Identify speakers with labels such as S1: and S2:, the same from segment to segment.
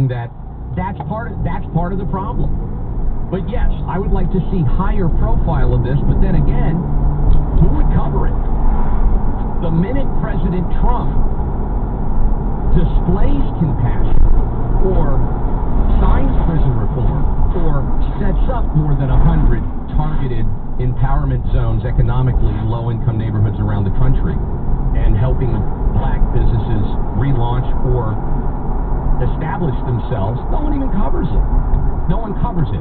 S1: that that's part of the problem. But yes, I would like to see higher profile of this, but then again, who would cover it? The minute President Trump displays compassion or signs prison reform or sets up more than 100 targeted empowerment zones economically in low-income neighborhoods around the country and helping black businesses relaunch or establish themselves, no one even covers it. No one covers it.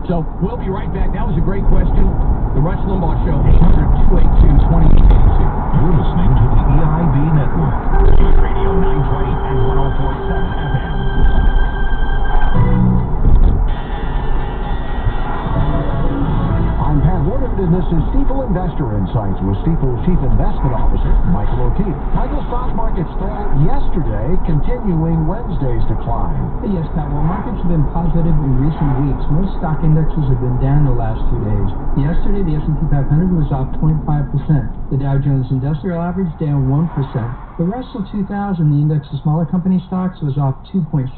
S1: So we'll be right back. That was a great question. The Rush Limbaugh Show, 800-282-2882.
S2: You're listening to the EIB Network. News Radio 920 and 104.7 FM.
S3: I'm Pat Woodard, and this is Stifel Investor Insights with Stifel's Chief Investment Officer, Michael O'Keefe. Michael, stock markets fell yesterday, continuing Wednesday's decline.
S4: Yes, Pat. While markets have been positive in recent weeks, most stock indexes have been down the last 2 days. Yesterday, the S&P 500 was off 0.5%. The Dow Jones Industrial Average down 1%. The Russell 2000, the index of smaller company stocks, was off 2.6%.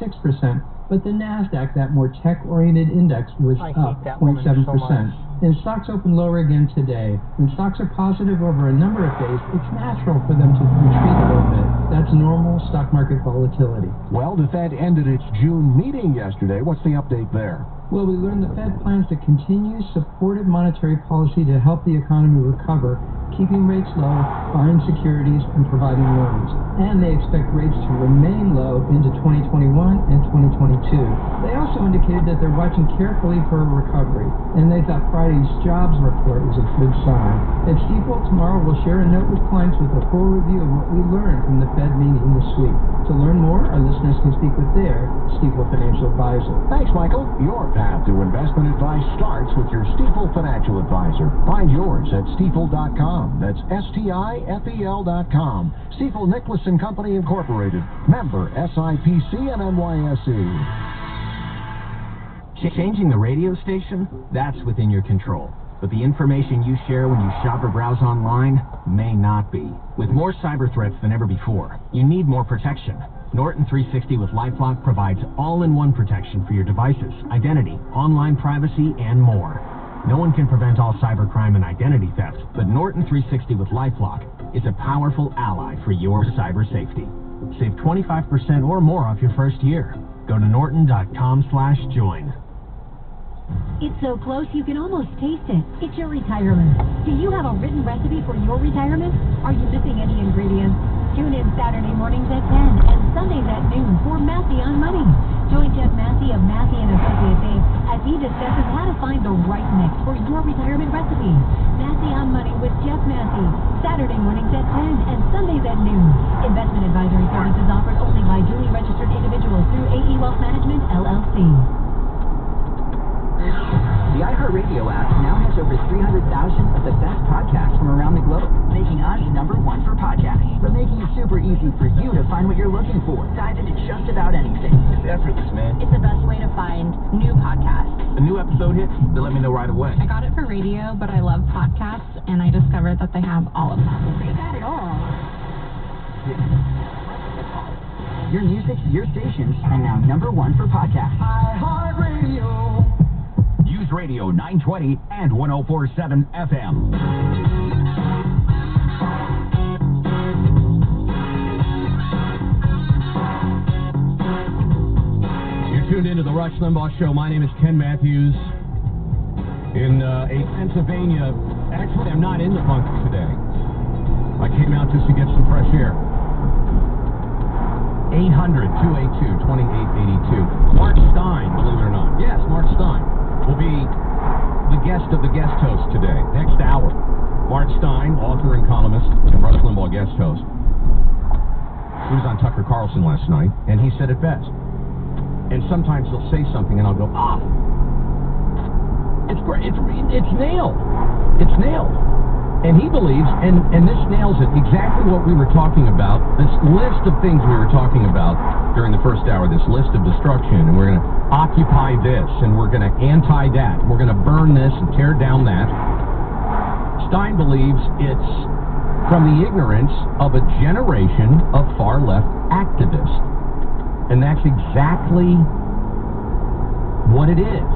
S4: But the NASDAQ, that more tech-oriented index, was up 0.7%. And stocks opened lower again today. When stocks are positive over a number of days, it's natural for them to retreat a little bit. That's normal stock market volatility.
S3: Well, the Fed ended its June meeting yesterday. What's the update there?
S4: Well, we learned the Fed plans to continue supportive monetary policy to help the economy recover, keeping rates low, buying securities, and providing loans. And they expect rates to remain low into 2021 and 2022. They also indicated that they're watching carefully for a recovery, and they thought Friday's jobs report was a good sign. At Stifel, tomorrow we'll share a note with clients with a full review of what we learned from the Fed meeting this week. To learn more, our listeners can speak with their Stifel financial advisor.
S3: Thanks, Michael. Your path to investment advice starts with your Stifel financial advisor. Find yours at Stifel.com. That's Stifel.com. Stifel Nicholas and Company Incorporated. Member SIPC and NYSE.
S5: Changing the radio station? That's within your control. But the information you share when you shop or browse online may not be. With more cyber threats than ever before, you need more protection. Norton 360 with LifeLock provides all-in-one protection for your devices, identity, online privacy, and more. No one can prevent all cybercrime and identity theft, but Norton 360 with LifeLock is a powerful ally for your cyber safety. Save 25% or more off your first year. Go to norton.com/join.
S6: It's so close you can almost taste it. It's your retirement. Do you have a written recipe for your retirement? Are you missing any ingredients? Tune in Saturday mornings at 10 and Sundays at noon for Massey on Money. Join Jeff Massey of Massey & Associates Inc. as he discusses how to find the right mix for your retirement recipe. Massey on Money with Jeff Massey. Saturday mornings at 10 and Sundays at noon. Investment advisory services offered only by duly registered individuals through AE Wealth Management, LLC.
S7: The iHeartRadio app now has over 300,000 of the best podcasts from around the globe, making us #1 for podcasts, but making it super easy for you to find what you're looking for. Dive into just about anything.
S5: It's effortless, man.
S8: It's the best way to find new podcasts.
S5: A new episode hits, they let me know right away.
S8: I got it for radio, but I love podcasts, and I discovered that they have all of them.
S6: They got it all.
S7: Your music, your stations, and now #1 for podcasts.
S3: iHeartRadio.
S2: News Radio 920 and 104.7 FM.
S1: You're tuned into the Rush Limbaugh Show. My name is Ken Matthews. In Pennsylvania, actually, I'm not in the bunker today. I came out just to get some fresh air. 800-282-2882. Mark Stein, believe it or not. Yes, Mark Stein will be the guest of the guest host today, next hour. Mark Stein, author and columnist, and Rush Limbaugh guest host. He was on Tucker Carlson last night, and he said it best. And sometimes he'll say something, and I'll go, it's great, it's nailed. It's nailed. And he believes, and this nails it, exactly what we were talking about, this list of things we were talking about during the first hour, this list of destruction, and we're going to occupy this, and we're going to anti that, we're going to burn this and tear down that. Stein believes it's from the ignorance of a generation of far-left activists. And that's exactly what it is.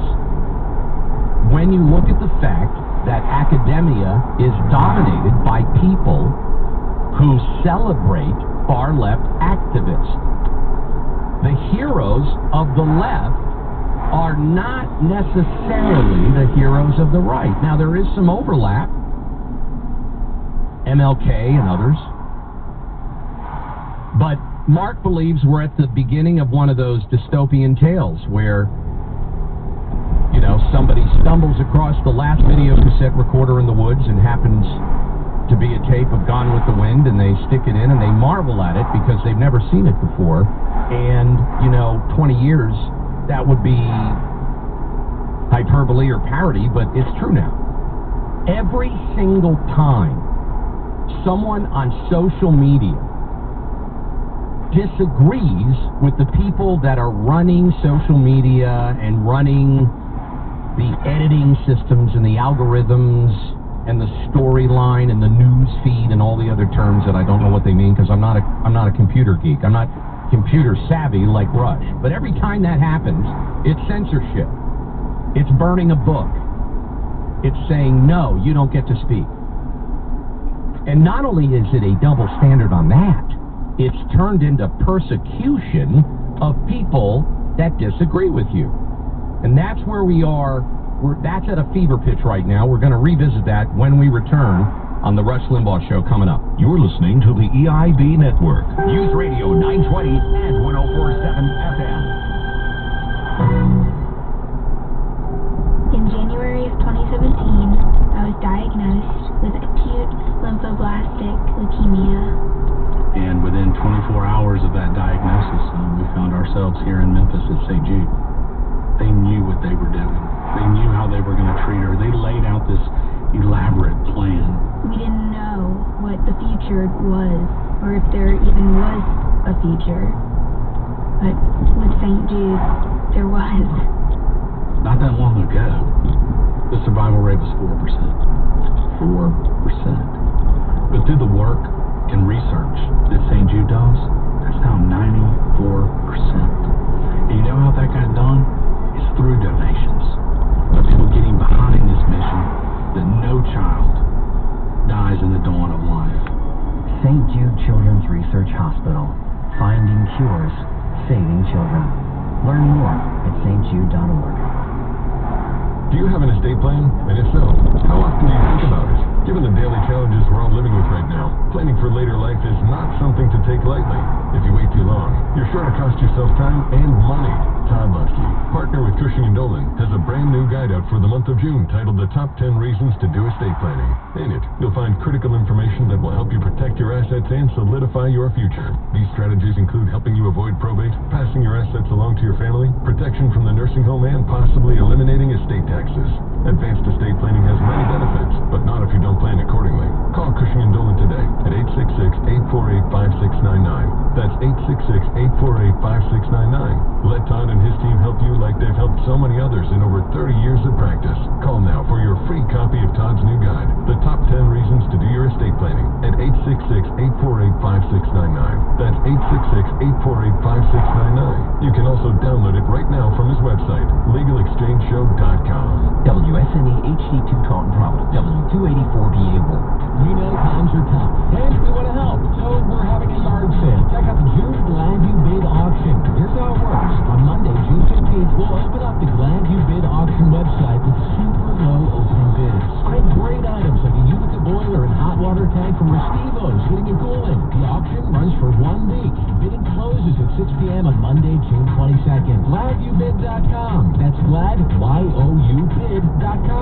S1: When you look at the fact that academia is dominated by people who celebrate far-left activists. The heroes of the left are not necessarily the heroes of the right. Now, there is some overlap. MLK and others. But Mark believes we're at the beginning of one of those dystopian tales where, you know, somebody stumbles across the last video cassette recorder in the woods and happens to be a tape of Gone with the Wind, and they stick it in and they marvel at it because they've never seen it before. And, you know, 20 years, that would be hyperbole or parody, but it's true now. Every single time someone on social media disagrees with the people that are running social media and running the editing systems and the algorithms and the storyline and the news feed and all the other terms that I don't know what they mean because I'm not a computer geek. I'm not computer savvy like Rush. But every time that happens, it's censorship. It's burning a book. It's saying, no, you don't get to speak. And not only is it a double standard on that, it's turned into persecution of people that disagree with you. And that's where we are. That's at a fever pitch right now. We're going to revisit that when we return on the Rush Limbaugh Show coming up.
S2: You're listening to the EIB Network. News Radio 920 and 104.7 FM.
S9: In January of 2017, I was diagnosed with acute lymphoblastic leukemia.
S10: And within 24 hours of that diagnosis, we found ourselves here in Memphis at St. Jude. They knew what they were doing. They knew how they were going to treat her. They laid out this elaborate plan.
S9: We didn't know what the future was, or if there even was a future. But with St. Jude, there was.
S10: Not that long ago, the survival rate was 4%. 4%. But through the work and research that St. Jude does, that's now 94%. And you know how that got done? It's through donations. By people getting behind this mission that no child dies in the dawn of life.
S7: St. Jude Children's Research Hospital. Finding cures, saving children. Learn more at stjude.org.
S11: Do you have an estate plan? And if so, how often do you think about it? Given the daily challenges we're all living with right now, planning for later life is not something to take lightly. If you wait too long, you're sure to cost yourself time and money. Todd Lusky, partner with Cushing & Dolan, has a brand new guide out for the month of June titled The Top 10 Reasons to Do Estate Planning. In it, you'll find critical information that will help you protect your assets and solidify your future. These strategies include helping you avoid probate, passing your assets along to your family, protection from the nursing home, and possibly eliminating estate taxes. Advanced estate planning has many benefits, but not if you don't plan accordingly. Call Cushing & Dolan today at 866-848-5699. That's 866-848-5699. Let Todd and his team help you like they've helped so many others in over 30 years of practice. Call now for your free copy of Todd's new guide, The Top 10 Reasons to Do Your Estate Planning, at 866-848-5699. That's 866-848-5699. You can also download it right now from his website, legalexchangeshow.com.
S5: WSNE HD2 Taunton Providence, W284BA Ward.
S3: We know times are tough, and we want to help, so we're having a yard sale. Check out the June Glad You Bid auction. Here's how it works. On Monday, June 15th, we'll open up the Glad You Bid auction website with super low opening bids. Find great items like a Utica boiler and hot water tank from Restivo's Heating and Cooling. The auction runs for 1 week. Bidding closes at 6 p.m. on Monday, June 22nd. GladYouBid.com. That's glad, Y-O-U bid.com.